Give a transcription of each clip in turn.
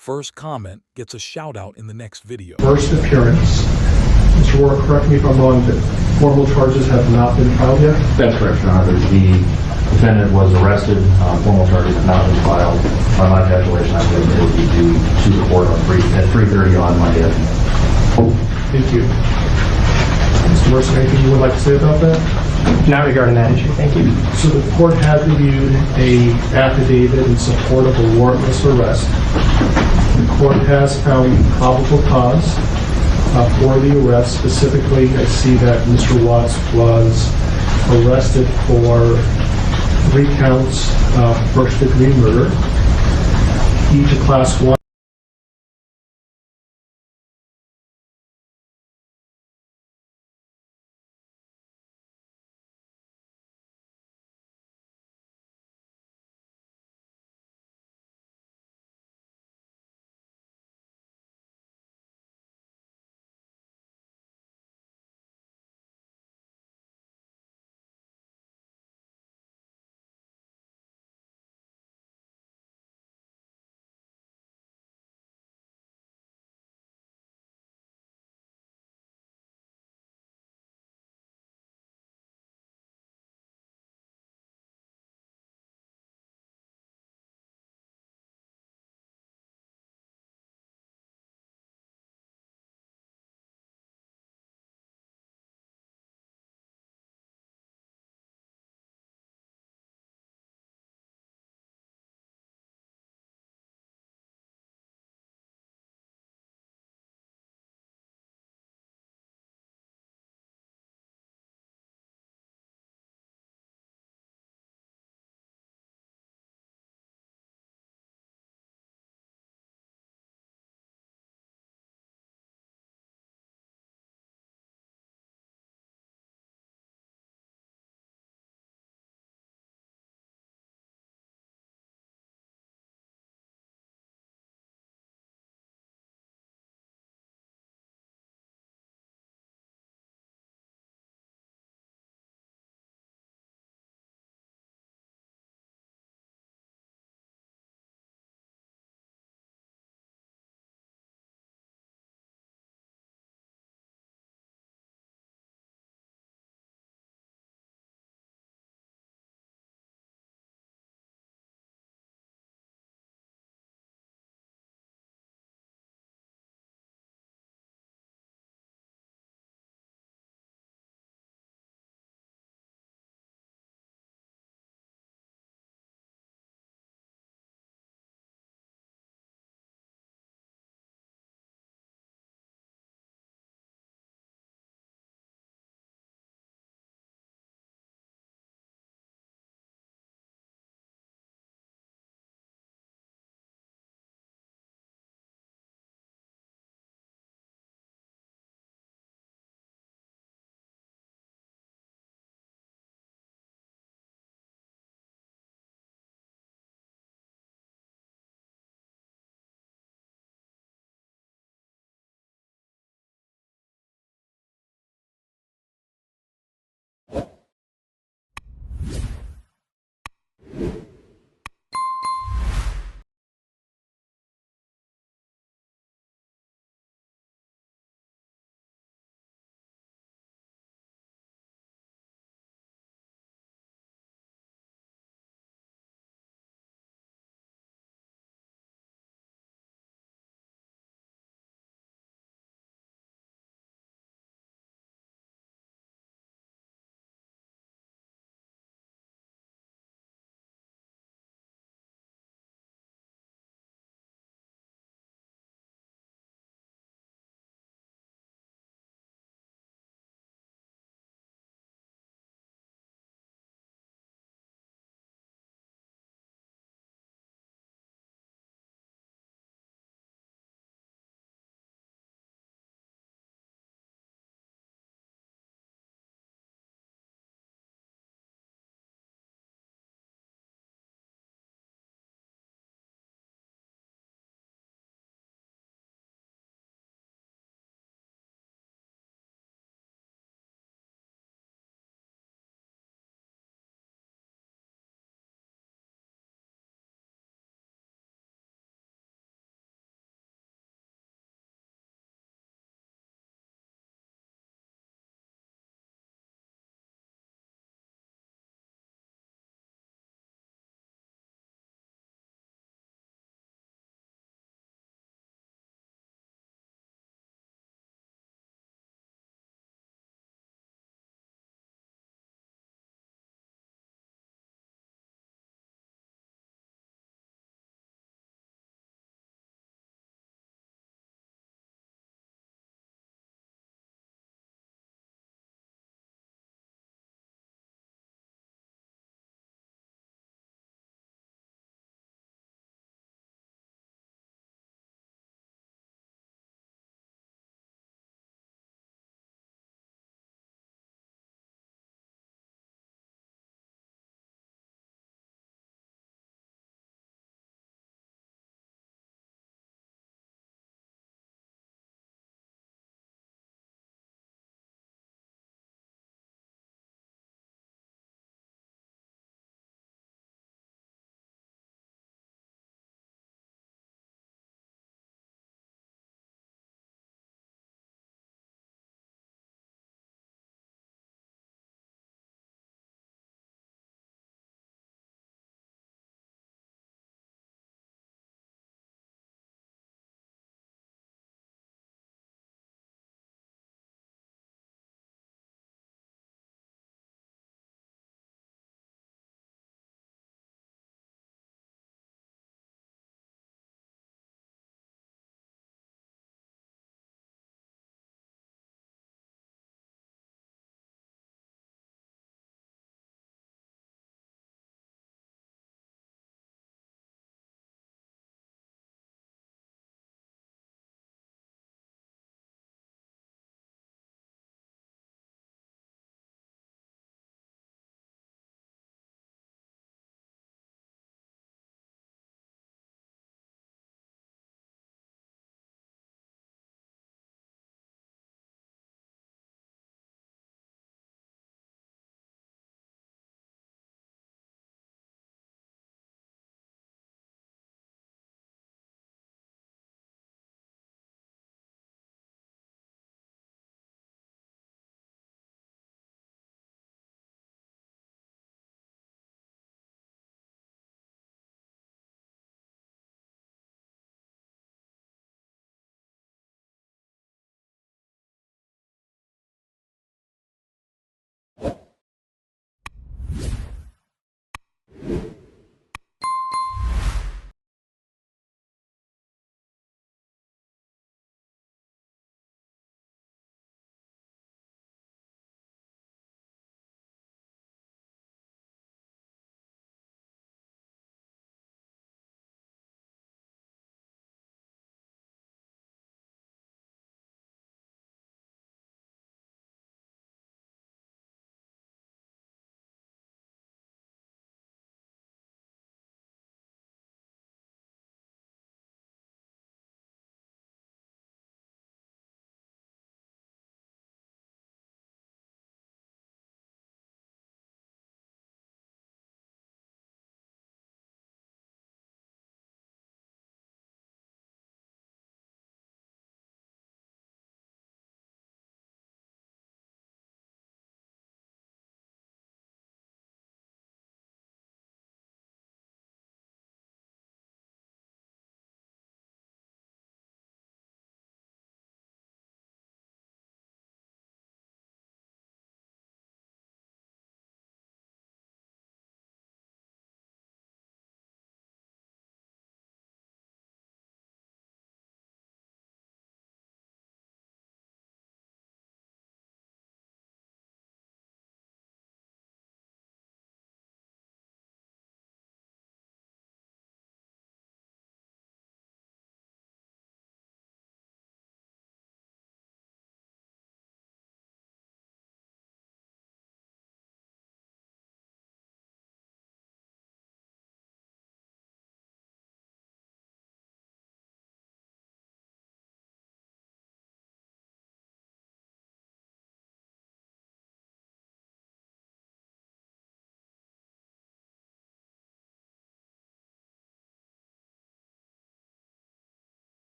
First comment gets a shout out in the next video. First appearance. Mr. Warren, correct me if I'm wrong, but formal charges have not been filed yet? That's correct, Your Honor. The defendant was arrested. Formal charges have not been filed. By my calculation, I believe it will be due to the court at 3:30 on Monday. Thank you. Mr. Mercer, anything you would like to say about that? Not regarding that issue, thank you. So the court has reviewed a affidavit in support of a warrantless arrest. The court has found probable cause for the arrest. Specifically, I see that Mr. Watts was arrested for 3 counts of first-degree murder, each a Class 1.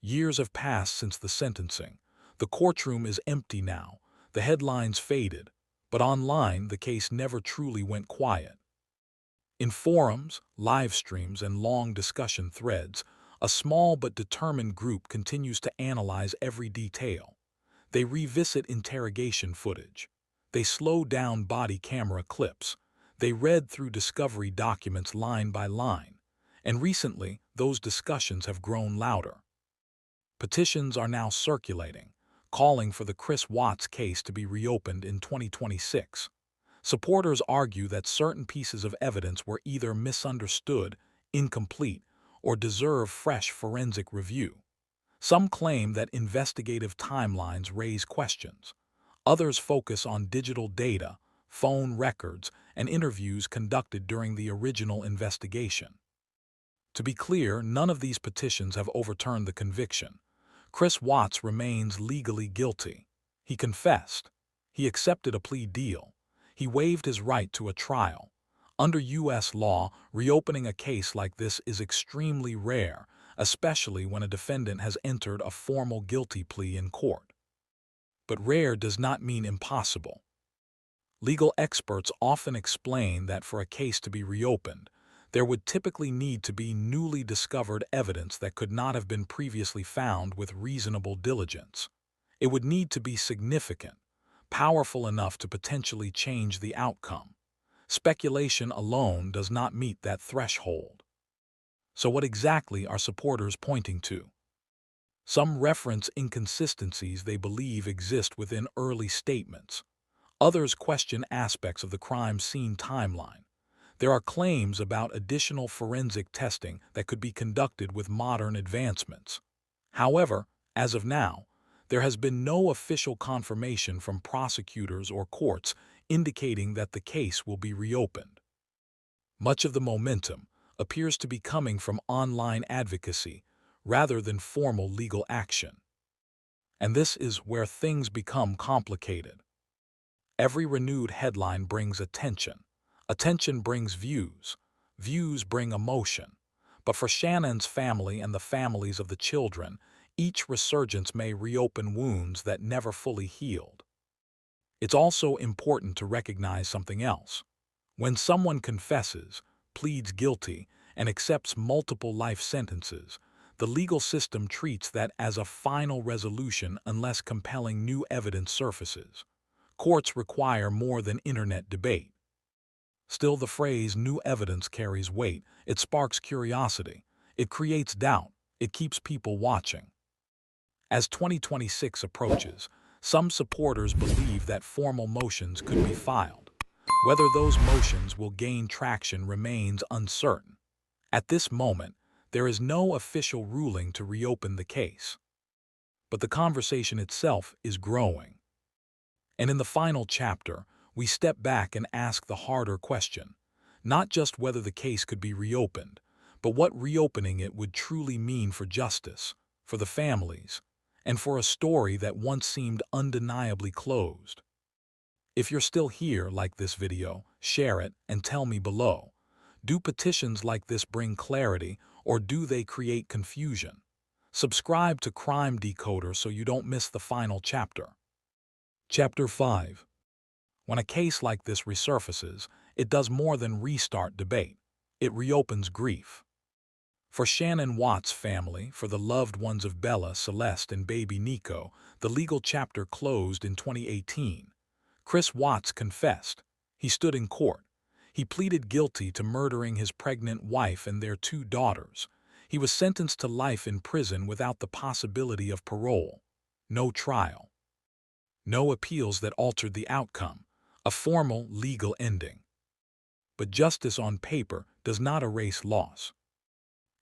Years have passed since the sentencing. The courtroom is empty now, the headlines faded, but online the case never truly went quiet. In forums, live streams, and long discussion threads, a small but determined group continues to analyze every detail. They revisit interrogation footage. They slow down body camera clips. They read through discovery documents line by line. And recently, those discussions have grown louder. Petitions are now circulating, calling for the Chris Watts case to be reopened in 2026. Supporters argue that certain pieces of evidence were either misunderstood, incomplete, or deserve fresh forensic review. Some claim that investigative timelines raise questions. Others focus on digital data, phone records, and interviews conducted during the original investigation. To be clear, none of these petitions have overturned the conviction. Chris Watts remains legally guilty. He confessed. He accepted a plea deal. He waived his right to a trial. Under U.S. law, reopening a case like this is extremely rare, especially when a defendant has entered a formal guilty plea in court. But rare does not mean impossible. Legal experts often explain that for a case to be reopened, there would typically need to be newly discovered evidence that could not have been previously found with reasonable diligence. It would need to be significant, powerful enough to potentially change the outcome. Speculation alone does not meet that threshold. So what exactly are supporters pointing to? Some reference inconsistencies they believe exist within early statements. Others question aspects of the crime scene timeline. There are claims about additional forensic testing that could be conducted with modern advancements. However, as of now, there has been no official confirmation from prosecutors or courts indicating that the case will be reopened. Much of the momentum appears to be coming from online advocacy rather than formal legal action. And this is where things become complicated. Every renewed headline brings attention. Attention brings views. Views bring emotion. But for Shannon's family and the families of the children, each resurgence may reopen wounds that never fully healed. It's also important to recognize something else. When someone confesses, pleads guilty, and accepts multiple life sentences, the legal system treats that as a final resolution unless compelling new evidence surfaces. Courts require more than internet debate. Still, the phrase new evidence carries weight. It sparks curiosity. It creates doubt. It keeps people watching. As 2026 approaches, some supporters believe that formal motions could be filed. Whether those motions will gain traction remains uncertain. At this moment, there is no official ruling to reopen the case. But the conversation itself is growing. And in the final chapter, we step back and ask the harder question, not just whether the case could be reopened, but what reopening it would truly mean for justice, for the families, and for a story that once seemed undeniably closed. If you're still here, like this video, share it, and tell me below. Do petitions like this bring clarity, or do they create confusion? Subscribe to Crime Decoder so you don't miss the final chapter. Chapter 5. When a case like this resurfaces, it does more than restart debate. It reopens grief. For Shannon Watts' family, for the loved ones of Bella, Celeste, and baby Nico, the legal chapter closed in 2018. Chris Watts confessed. He stood in court. He pleaded guilty to murdering his pregnant wife and their 2 daughters. He was sentenced to life in prison without the possibility of parole. No trial. No appeals that altered the outcome. A formal legal ending. But justice on paper does not erase loss.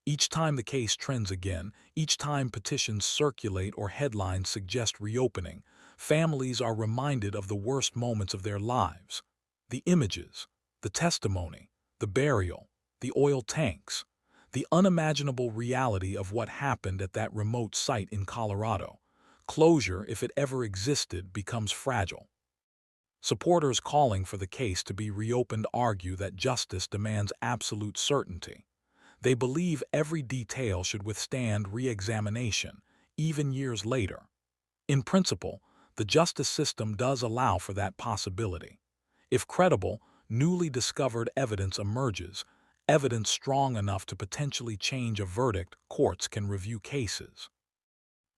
Each time the case trends again, each time petitions circulate or headlines suggest reopening, families are reminded of the worst moments of their lives. The images, the testimony, the burial, the oil tanks, the unimaginable reality of what happened at that remote site in Colorado. Closure, if it ever existed, becomes fragile. Supporters calling for the case to be reopened argue that justice demands absolute certainty. They believe every detail should withstand re-examination, even years later. In principle, the justice system does allow for that possibility. If credible, newly discovered evidence emerges, evidence strong enough to potentially change a verdict, courts can review cases.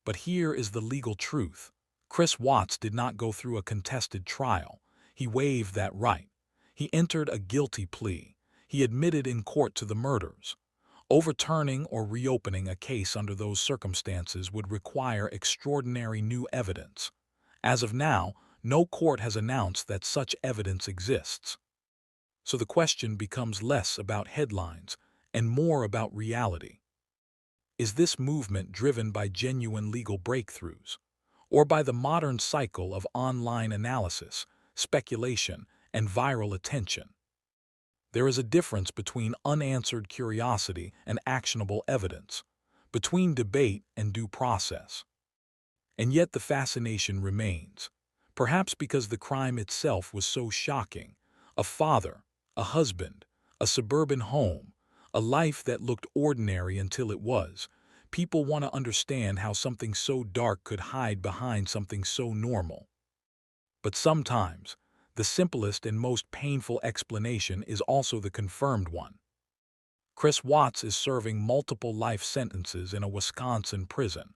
But here is the legal truth. Chris Watts did not go through a contested trial. He waived that right. He entered a guilty plea. He admitted in court to the murders. Overturning or reopening a case under those circumstances would require extraordinary new evidence. As of now, no court has announced that such evidence exists. So the question becomes less about headlines and more about reality. Is this movement driven by genuine legal breakthroughs, or by the modern cycle of online analysis, speculation, and viral attention? There is a difference between unanswered curiosity and actionable evidence, between debate and due process. And yet the fascination remains, perhaps because the crime itself was so shocking. A father, a husband, a suburban home, a life that looked ordinary until it was. People want to understand how something so dark could hide behind something so normal. But sometimes, the simplest and most painful explanation is also the confirmed one. Chris Watts is serving multiple life sentences in a Wisconsin prison.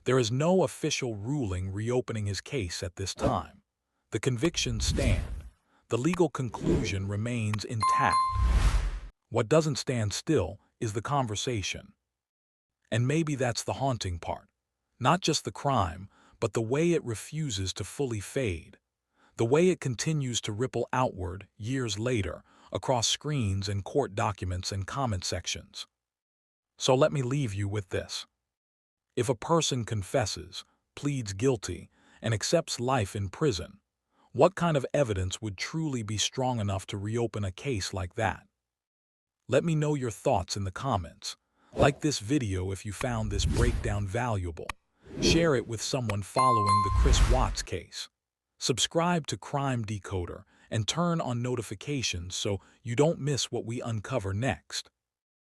There is no official ruling reopening his case at this time. The convictions stand. The legal conclusion remains intact. What doesn't stand still is the conversation. And maybe that's the haunting part. Not just the crime, but the way it refuses to fully fade. The way it continues to ripple outward years later across screens and court documents and comment sections. So let me leave you with this. If a person confesses, pleads guilty, and accepts life in prison, what kind of evidence would truly be strong enough to reopen a case like that? Let me know your thoughts in the comments. Like this video if you found this breakdown valuable. Share it with someone following the Chris Watts case. Subscribe to Crime Decoder and turn on notifications so you don't miss what we uncover next.